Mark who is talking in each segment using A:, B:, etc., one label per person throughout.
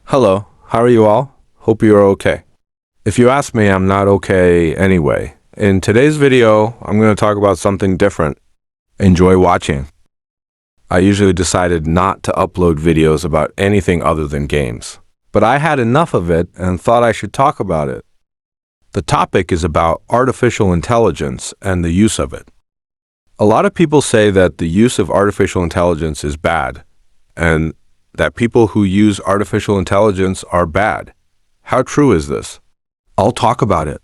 A: Hello, how are you all? Hope you are okay. If you ask me, I'm not okay anyway. In today's video, I'm going to talk about something different. Enjoy watching. I usually decided not to upload videos about anything other than games, but I had enough of it and thought I should talk about it. The topic is about artificial intelligence and the use of it. A lot of people say that the use of artificial intelligence is bad, and that people who use artificial intelligence are bad. How true is this? I'll talk about it.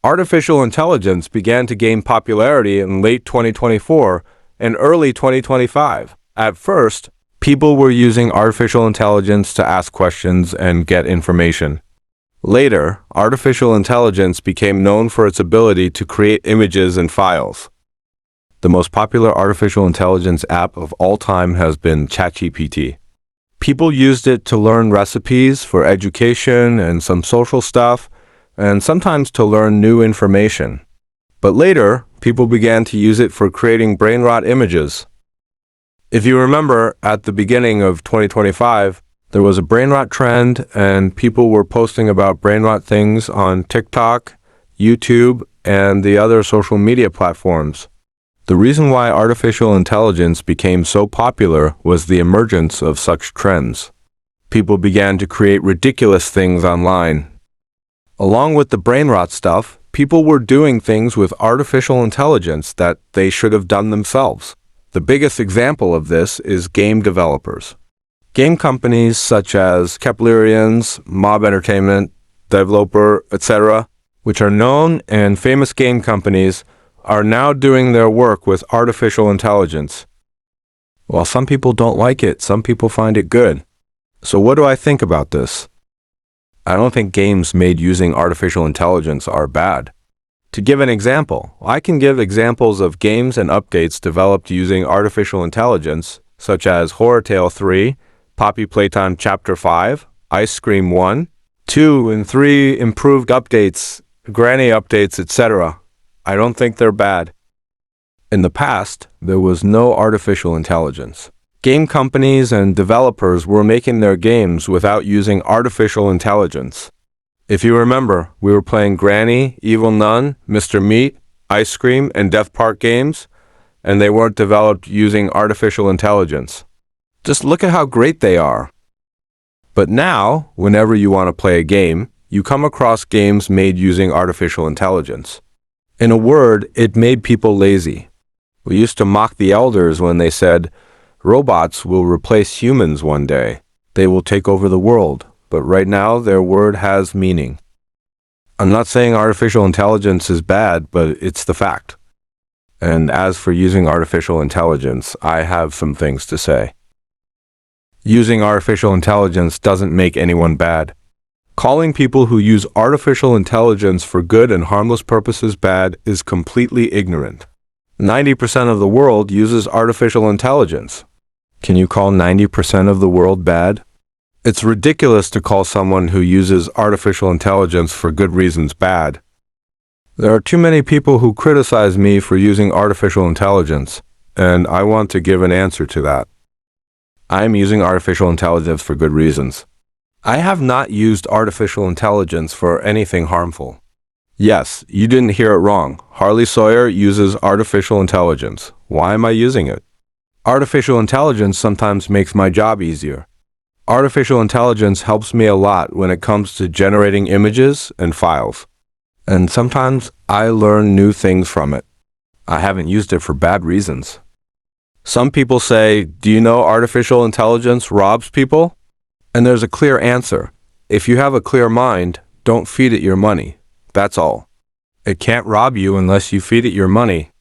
A: Artificial intelligence began to gain popularity in late 2024 and early 2025. At first, people were using artificial intelligence to ask questions and get information. Later, artificial intelligence became known for its ability to create images and files. The most popular artificial intelligence app of all time has been ChatGPT. People used it to learn recipes for education and some social stuff, and sometimes to learn new information. But later, people began to use it for creating brain rot images. If you remember, at the beginning of 2025, there was a brain rot trend, and people were posting about brain rot things on TikTok, YouTube, and the other social media platforms. The reason why artificial intelligence became so popular was the emergence of such trends. People began to create ridiculous things online. Along with the brain rot stuff, people were doing things with artificial intelligence that they should have done themselves. The biggest example of this is game developers. Game companies such as Keplerians, Mob Entertainment, Developer, etc., which are known and famous game companies, are now doing their work with artificial intelligence. While some people don't like it, some people find it good. So what do I think about this? I don't think games made using artificial intelligence are bad. To give an example, I can give examples of games and updates developed using artificial intelligence, such as Horror Tale 3, Poppy Playtime Chapter 5, Ice Cream 1, 2 and 3 improved updates, granny updates, etc. I don't think they're bad. In the past, there was no artificial intelligence. Game companies and developers were making their games without using artificial intelligence. If you remember, we were playing Granny, Evil Nun, Mr. Meat, Ice Cream, and Death Park games, and they weren't developed using artificial intelligence. Just look at how great they are. But now, whenever you want to play a game, you come across games made using artificial intelligence. In a word, it made people lazy. We used to mock the elders when they said, "Robots will replace humans one day. They will take over the world." But right now, their word has meaning. I'm not saying artificial intelligence is bad, but it's the fact. And as for using artificial intelligence, I have some things to say. Using artificial intelligence doesn't make anyone bad. Calling people who use artificial intelligence for good and harmless purposes bad is completely ignorant. 90% of the world uses artificial intelligence. Can you call 90% of the world bad? It's ridiculous to call someone who uses artificial intelligence for good reasons bad. There are too many people who criticize me for using artificial intelligence, and I want to give an answer to that. I am using artificial intelligence for good reasons. I have not used artificial intelligence for anything harmful. Yes, you didn't hear it wrong. Harley Sawyer uses artificial intelligence. Why am I using it? Artificial intelligence sometimes makes my job easier. Artificial intelligence helps me a lot when it comes to generating images and files. And sometimes I learn new things from it. I haven't used it for bad reasons. Some people say, "Do you know artificial intelligence robs people?" And there's a clear answer. If you have a clear mind, don't feed it your money. That's all. It can't rob you unless you feed it your money.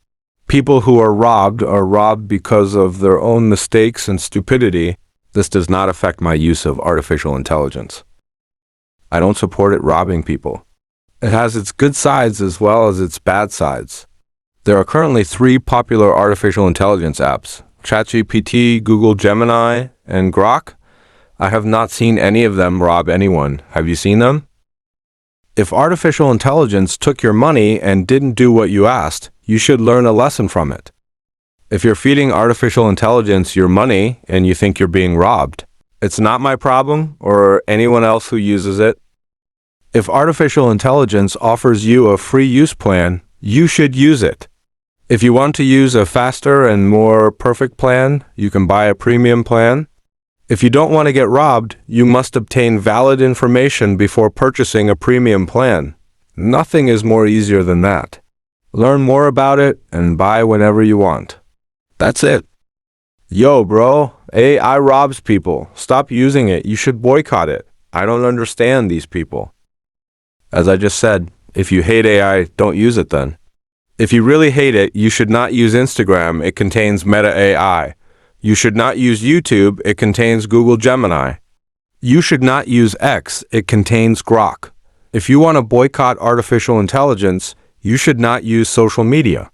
A: People who are robbed because of their own mistakes and stupidity. This does not affect my use of artificial intelligence. I don't support it robbing people. It has its good sides as well as its bad sides. There are currently 3 popular artificial intelligence apps: ChatGPT, Google Gemini, and Grok. I have not seen any of them rob anyone. Have you seen them? If artificial intelligence took your money and didn't do what you asked, you should learn a lesson from it. If you're feeding artificial intelligence your money and you think you're being robbed, It's not my problem or anyone else who uses it. If artificial intelligence offers you a free use plan, you should use it. If you want to use a faster and more perfect plan, you can buy a premium plan. If you don't want to get robbed, you must obtain valid information before purchasing a premium plan. Nothing is more easier than that. Learn more about it and buy whenever you want. That's it. Yo, bro, AI robs people. Stop using it. You should boycott it. I don't understand these people. As I just said, if you hate AI, don't use it then. If you really hate it, you should not use Instagram. It contains Meta AI. You should not use YouTube. It contains Google Gemini. You should not use X. It contains Grok. If you want to boycott artificial intelligence, you should not use social media.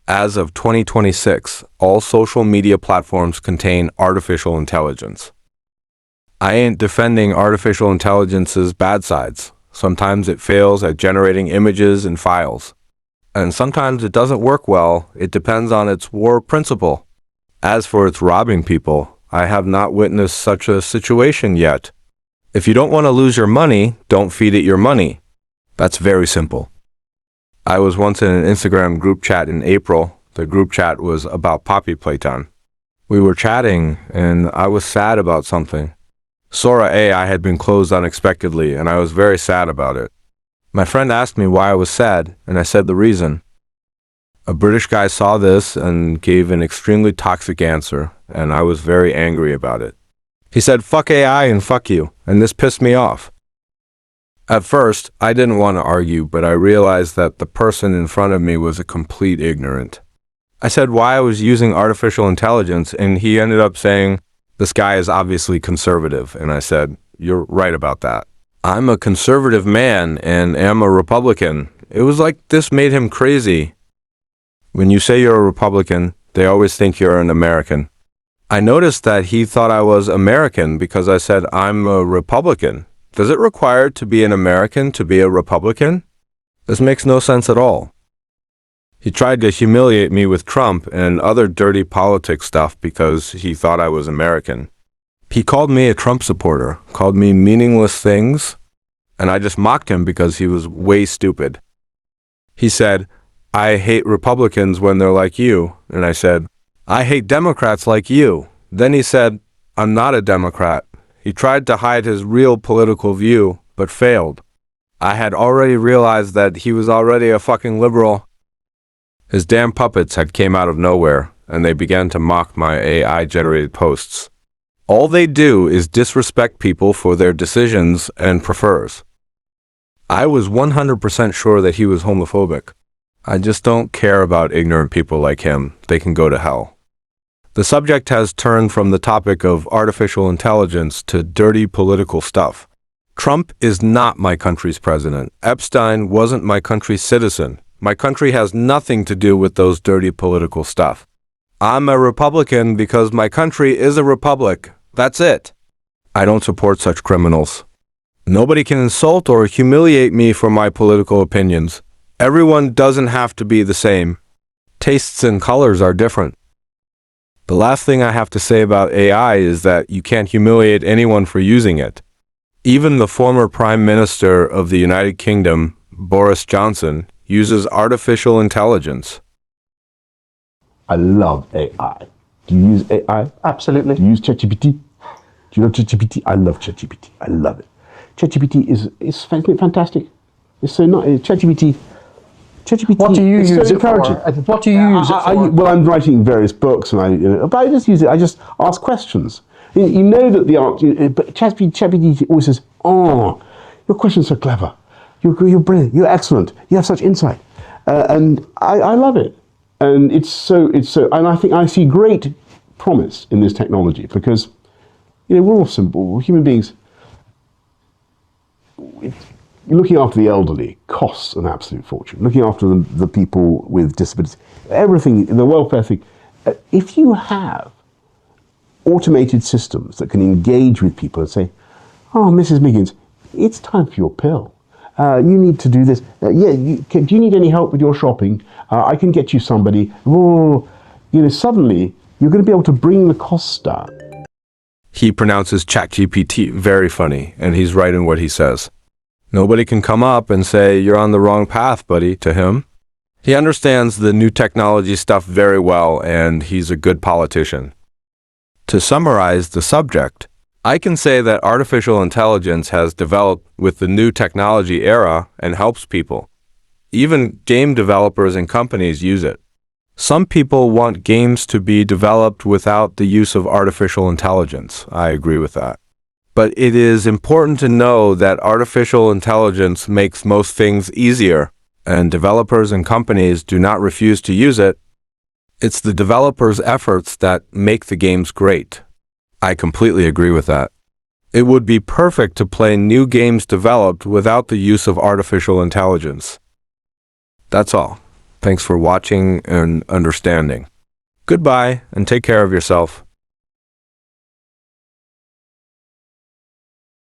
A: As of 2026, all social media platforms contain artificial intelligence. I ain't defending artificial intelligence's bad sides. Sometimes it fails at generating images and files. And sometimes it doesn't work well. It depends on its war principle. As for its robbing people, I have not witnessed such a situation yet. If you don't want to lose your money, don't feed it your money. That's very simple. I was once in an Instagram group chat in April. The group chat was about Poppy playtime. We were chatting, and I was sad about something. Sora AI had been closed unexpectedly, and I was very sad about it. My friend asked me why I was sad, and I said the reason. A British guy saw this and gave an extremely toxic answer, and I was very angry about it. He said, "Fuck AI and fuck you," and this pissed me off. At first, I didn't want to argue, but I realized that the person in front of me was a complete ignorant. I said why I was using artificial intelligence, and he ended up saying, "This guy is obviously conservative," and I said, "You're right about that. I'm a conservative man and am a Republican." It was like this made him crazy. When you say you're a Republican, they always think you're an American. I noticed that he thought I was American because I said I'm a Republican. Does it require to be an American to be a Republican? This makes no sense at all. He tried to humiliate me with Trump and other dirty politics stuff because he thought I was American. He called me a Trump supporter, called me meaningless things, and I just mocked him because he was way stupid. He said, "I hate Republicans when they're like you," and I said, "I hate Democrats like you." Then he said, "I'm not a Democrat." He tried to hide his real political view, but failed. I had already realized that he was already a fucking liberal. His damn puppets had came out of nowhere, and they began to mock my AI-generated posts. All they do is disrespect people for their decisions and prefers. I was 100% sure that he was homophobic. I just don't care about ignorant people like him. They can go to hell. The subject has turned from the topic of artificial intelligence to dirty political stuff. Trump is not my country's president. Epstein wasn't my country's citizen. My country has nothing to do with those dirty political stuff. I'm a Republican because my country is a republic. That's it. I don't support such criminals. Nobody can insult or humiliate me for my political opinions. Everyone doesn't have to be the same. Tastes and colors are different. The last thing I have to say about AI is that you can't humiliate anyone for using it. Even the former Prime Minister of the United Kingdom, Boris Johnson, uses artificial intelligence.
B: I love AI. Do you use AI?
C: Absolutely.
B: Do you use ChatGPT? Do you love ChatGPT? I love ChatGPT. I love it. ChatGPT is fantastic. It's so nice. ChatGPT.
C: What do you use
B: so
C: it
B: encouraging.
C: for? What do you use it for?
B: Well, I'm writing various books, and but I just use it. I just ask questions. You know that the answer, but ChatGPT always says, "Oh, your question's so clever. You're brilliant. You're excellent. You have such insight," and I love it. And it's so, and I think I see great promise in this technology because, we're all simple. We're human beings. Looking after the elderly costs an absolute fortune. Looking after the people with disabilities, everything, the welfare thing. If you have automated systems that can engage with people and say, "Oh, Mrs. Miggins, it's time for your pill. You need to do this. Do you need any help with your shopping? I can get you somebody." Suddenly you're going to be able to bring the costs down.
A: He pronounces ChatGPT very funny, and he's right in what he says. Nobody can come up and say, "You're on the wrong path, buddy," to him. He understands the new technology stuff very well, and he's a good politician. To summarize the subject, I can say that artificial intelligence has developed with the new technology era and helps people. Even game developers and companies use it. Some people want games to be developed without the use of artificial intelligence. I agree with that. But it is important to know that artificial intelligence makes most things easier, and developers and companies do not refuse to use it. It's the developers' efforts that make the games great. I completely agree with that. It would be perfect to play new games developed without the use of artificial intelligence. That's all. Thanks for watching and understanding. Goodbye, and take care of yourself.